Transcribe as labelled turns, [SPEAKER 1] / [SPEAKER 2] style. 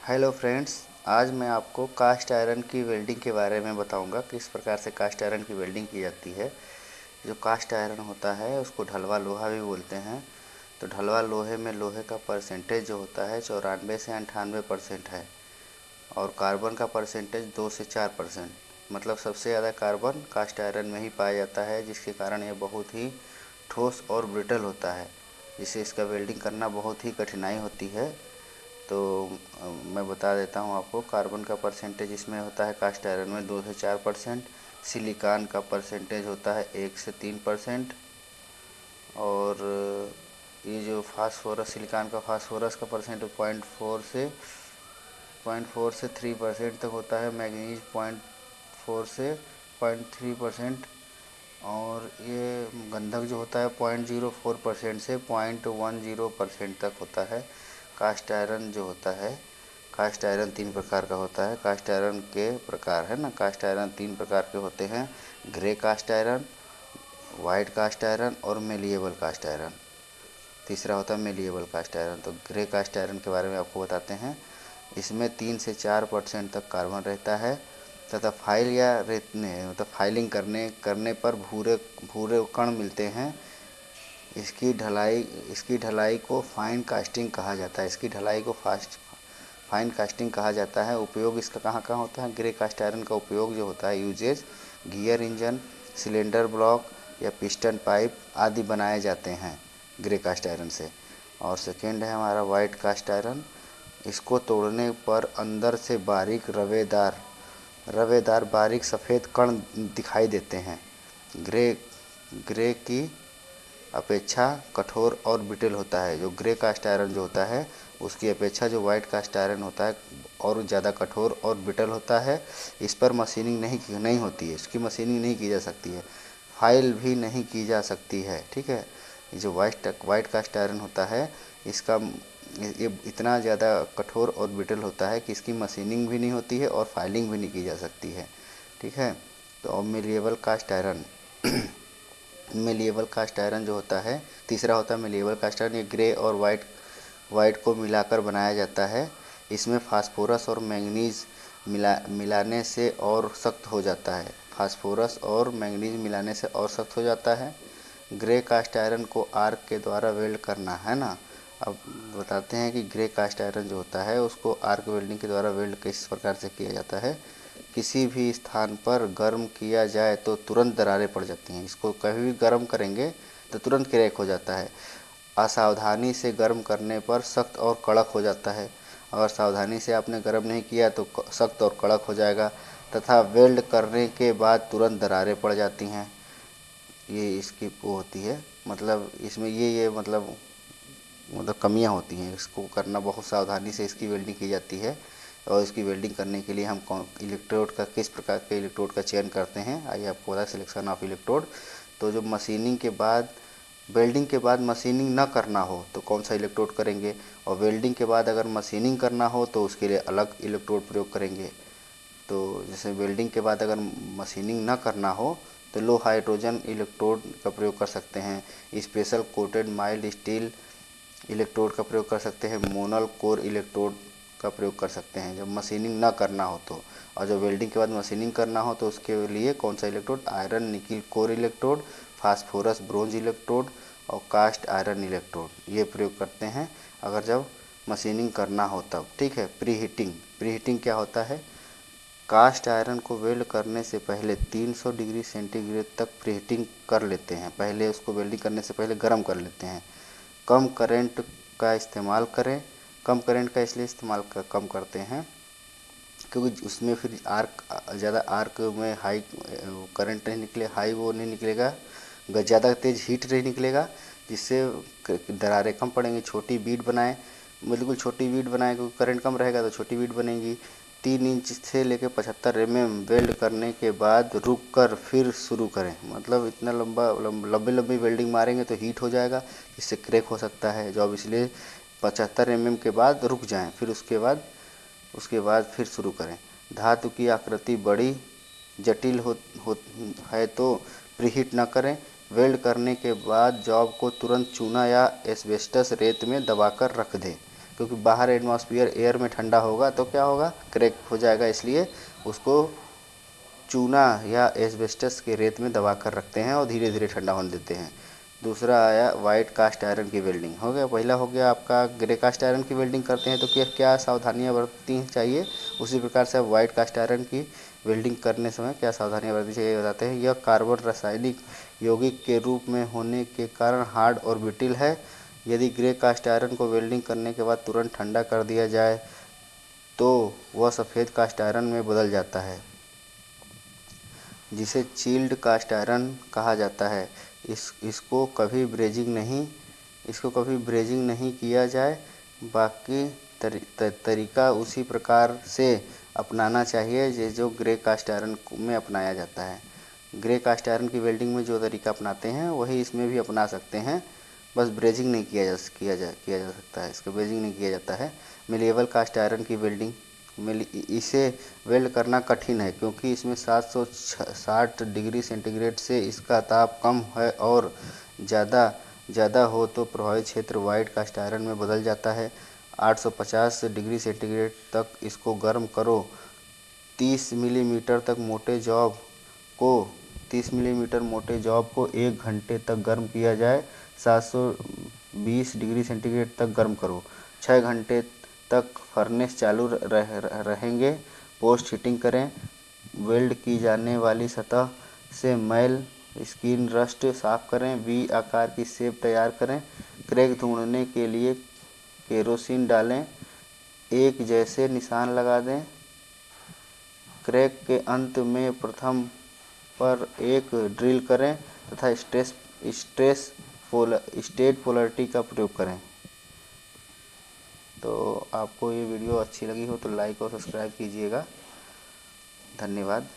[SPEAKER 1] Hello friends, आज मैं आपको कास्ट आयरन की वेल्डिंग के बारे में बताऊंगा किस प्रकार से कास्ट आयरन की वेल्डिंग की जाती है। जो कास्ट आयरन होता है उसको ढलवा लोहा भी बोलते हैं। तो ढलवा लोहे में लोहे का परसेंटेज जो होता है 94 से 98% है और कार्बन का परसेंटेज 2 से 4%। मतलब सबसे ज़्यादा कार्बन कास्ट आयरन में ही पाया जाता है, जिसके कारण ये बहुत ही ठोस और ब्रिटल होता है, जिससे इसका वेल्डिंग करना बहुत ही कठिनाई होती है। तो मैं बता देता हूँ आपको। कार्बन का परसेंटेज इसमें होता है कास्ट आयरन में 2 से 4%। सिलिकॉन का परसेंटेज होता है 1 से 3%। और ये जो फास्फोरस, सिलिकॉन का फास्फोरस का परसेंट 0.4 से 3% तक होता है। मैग्नीज 0.4 से 0.3%। और ये गंधक जो होता है 0.04% से 0.10% तक होता है। कास्ट आयरन जो होता है, कास्ट आयरन 3 प्रकार का होता है। कास्ट आयरन के प्रकार है ना, कास्ट आयरन 3 प्रकार के होते हैं: grey cast iron, white cast iron और मेलिएबल कास्ट आयरन। तीसरा होता है मेलिएबल कास्ट आयरन। तो ग्रे कास्ट आयरन के बारे में आपको बताते हैं। इसमें 3 से 4% तक कार्बन रहता है तथा फाइल या रेतने मतलब फाइलिंग करने पर भूरे भूरे कण मिलते हैं। इसकी ढलाई को फाइन कास्टिंग कहा जाता है। फाइन कास्टिंग कहा जाता है। उपयोग इसका कहाँ कहाँ होता है? ग्रे कास्ट आयरन का उपयोग जो होता है, usages gear engine, cylinder block या पिस्टन पाइप आदि बनाए जाते हैं ग्रे कास्ट आयरन से। और सेकेंड है हमारा वाइट कास्ट आयरन। इसको तोड़ने पर अंदर से बारीक रवेदार बारीक सफ़ेद कण दिखाई देते हैं। ग्रे ग्रे की अपेक्षा कठोर और ब्रिटल होता है। जो ग्रे कास्ट आयरन जो होता है उसकी अपेक्षा जो वाइट कास्ट आयरन होता है और ज़्यादा कठोर और ब्रिटल होता है। इस पर मशीनिंग नहीं होती है, इसकी मशीनिंग नहीं की जा सकती है, फाइल भी नहीं की जा सकती है। ठीक है। ये जो वाइट कास्ट आयरन होता है, इसका ये इतना ज़्यादा कठोर और ब्रिटल होता है कि इसकी मशीनिंग भी नहीं होती है और फाइलिंग भी नहीं की जा सकती है। ठीक है। तो अब malleable cast iron malleable cast iron जो होता है, तीसरा होता है मेलिएबल कास्ट आयरन। ये ग्रे और वाइट को मिलाकर बनाया जाता है। इसमें फास्फोरस और मैंगनीज मिलाने से और सख्त हो जाता है। फास्फोरस और मैंगनीज मिलाने से और सख्त हो जाता है। ग्रे कास्ट आयरन को आर्क के द्वारा वेल्ड करना है ना। अब बताते हैं कि ग्रे कास्ट आयरन जो होता है उसको आर्क वेल्डिंग के द्वारा वेल्ड किस प्रकार से किया जाता है। किसी भी स्थान पर गर्म किया जाए तो तुरंत दरारें पड़ जाती हैं। इसको कभी भी गर्म करेंगे तो तुरंत क्रैक हो जाता है। असावधानी से गर्म करने पर सख्त और कड़क हो जाता है। अगर सावधानी से आपने गर्म नहीं किया तो सख्त और कड़क हो जाएगा। तथा वेल्ड करने के बाद तुरंत दरारें पड़ जाती हैं। ये इसकी वो होती है, मतलब इसमें ये मतलब कमियां होती हैं। इसको करना बहुत सावधानी से इसकी वेल्डिंग की जाती है। और इसकी वेल्डिंग करने के लिए हम इलेक्ट्रोड का किस प्रकार के इलेक्ट्रोड का चयन करते हैं, आइए आपको बता। Selection of electrode. तो जो मशीनिंग के बाद वेल्डिंग के बाद मशीनिंग ना करना हो तो कौन सा इलेक्ट्रोड करेंगे, और वेल्डिंग के बाद अगर मशीनिंग करना हो तो उसके लिए अलग इलेक्ट्रोड प्रयोग करेंगे। तो जैसे वेल्डिंग के बाद अगर मशीनिंग ना करना हो तो लो हाइड्रोजन इलेक्ट्रोड का प्रयोग कर सकते हैं। Special coated mild steel electrode का प्रयोग कर सकते हैं। मोनल कोर इलेक्ट्रोड का प्रयोग कर सकते हैं जब मशीनिंग ना करना हो तो। और जब वेल्डिंग के बाद मशीनिंग करना हो तो उसके लिए कौन सा electrode? Iron nickel core electrode, phosphorus bronze electrode और कास्ट आयरन इलेक्ट्रोड ये प्रयोग करते हैं अगर जब मशीनिंग करना हो तब। ठीक है। प्री हीटिंग क्या होता है? कास्ट आयरन को वेल्ड करने से पहले 300 डिग्री सेंटीग्रेड तक प्रीहीटिंग कर लेते हैं। पहले उसको वेल्डिंग करने से पहले गर्म कर लेते हैं। कम करंट का इस्तेमाल करें। कम करंट का इसलिए कम करते हैं क्योंकि उसमें फिर ज़्यादा आर्क में हाई करंट नहीं निकले, हाई वो नहीं निकलेगा, ज़्यादा तेज़ हीट नहीं निकलेगा, जिससे दरारें कम पड़ेंगी। छोटी बीड बनाएं, बिल्कुल छोटी बीड बनाएं क्योंकि करंट कम रहेगा तो छोटी बीड बनेगी। 3 इंच से लेकर 75 mm वेल्ड करने के बाद रुक कर फिर शुरू करें। मतलब इतना लंबी वेल्डिंग मारेंगे तो हीट हो जाएगा, जिससे क्रैक हो सकता है जॉब। इसलिए 75 mm के बाद रुक जाएं, फिर उसके बाद फिर शुरू करें। धातु की आकृति बड़ी जटिल हो है तो प्रीहीट न करें। वेल्ड करने के बाद जॉब को तुरंत चूना या एस्बेस्टस रेत में दबाकर रख दें। क्योंकि बाहर एटमॉस्फेयर एयर में ठंडा होगा तो क्या होगा, क्रैक हो जाएगा। इसलिए उसको चूना या एस्बेस्टस के रेत में दबा कर रखते हैं और धीरे धीरे ठंडा होने देते हैं। दूसरा आया वाइट कास्ट आयरन की वेल्डिंग। हो गया, पहला हो गया आपका ग्रे कास्ट आयरन की वेल्डिंग करते हैं तो क्या क्या सावधानियां बरतनी चाहिए, उसी प्रकार से वाइट कास्ट आयरन की वेल्डिंग करने समय क्या सावधानियां बरतनी चाहिए बताते हैं। यह कार्बन रासायनिक यौगिक के रूप में होने के कारण हार्ड और ब्रिटिल है। यदि ग्रे कास्ट आयरन को वेल्डिंग करने के बाद तुरंत ठंडा कर दिया जाए तो वह सफ़ेद कास्ट आयरन में बदल जाता है, जिसे चिल्ड कास्ट आयरन कहा जाता है। इसको कभी ब्रेजिंग नहीं किया जाए। बाकी तरीका उसी प्रकार से अपनाना चाहिए जो ग्रे कास्ट आयरन में अपनाया जाता है। ग्रे कास्ट आयरन की वेल्डिंग में जो तरीका अपनाते हैं वही इसमें भी अपना सकते हैं, बस ब्रेजिंग नहीं किया जा सकता है, इसका ब्रेजिंग नहीं किया जाता है। मिलेबल कास्ट आयरन की वेल्डिंग, इसे वेल्ड करना कठिन है क्योंकि इसमें 760 डिग्री सेंटीग्रेड से इसका ताप कम है और ज़्यादा हो तो प्रभावित क्षेत्र वाइट कास्ट आयरन में बदल जाता है। 850 डिग्री सेंटीग्रेड तक इसको गर्म करो। 30 मिलीमीटर को 30 मिलीमीटर मोटे जॉब को 1 घंटे तक गर्म किया जाए। 720 डिग्री सेंटीग्रेड तक गर्म करो। 6 घंटे तक फर्नेस चालू रहेंगे। पोस्ट हीटिंग करें। वेल्ड की जाने वाली सतह से मैल स्किन रस्ट साफ करें। वी आकार की शेप तैयार करें। क्रैक ढूंढने के लिए केरोसिन डालें, एक जैसे निशान लगा दें। क्रैक के अंत में प्रथम पर एक ड्रिल करें तथा स्टेट पोलरिटी का प्रयोग करें। तो आपको ये वीडियो अच्छी लगी हो तो लाइक और सब्सक्राइब कीजिएगा। धन्यवाद।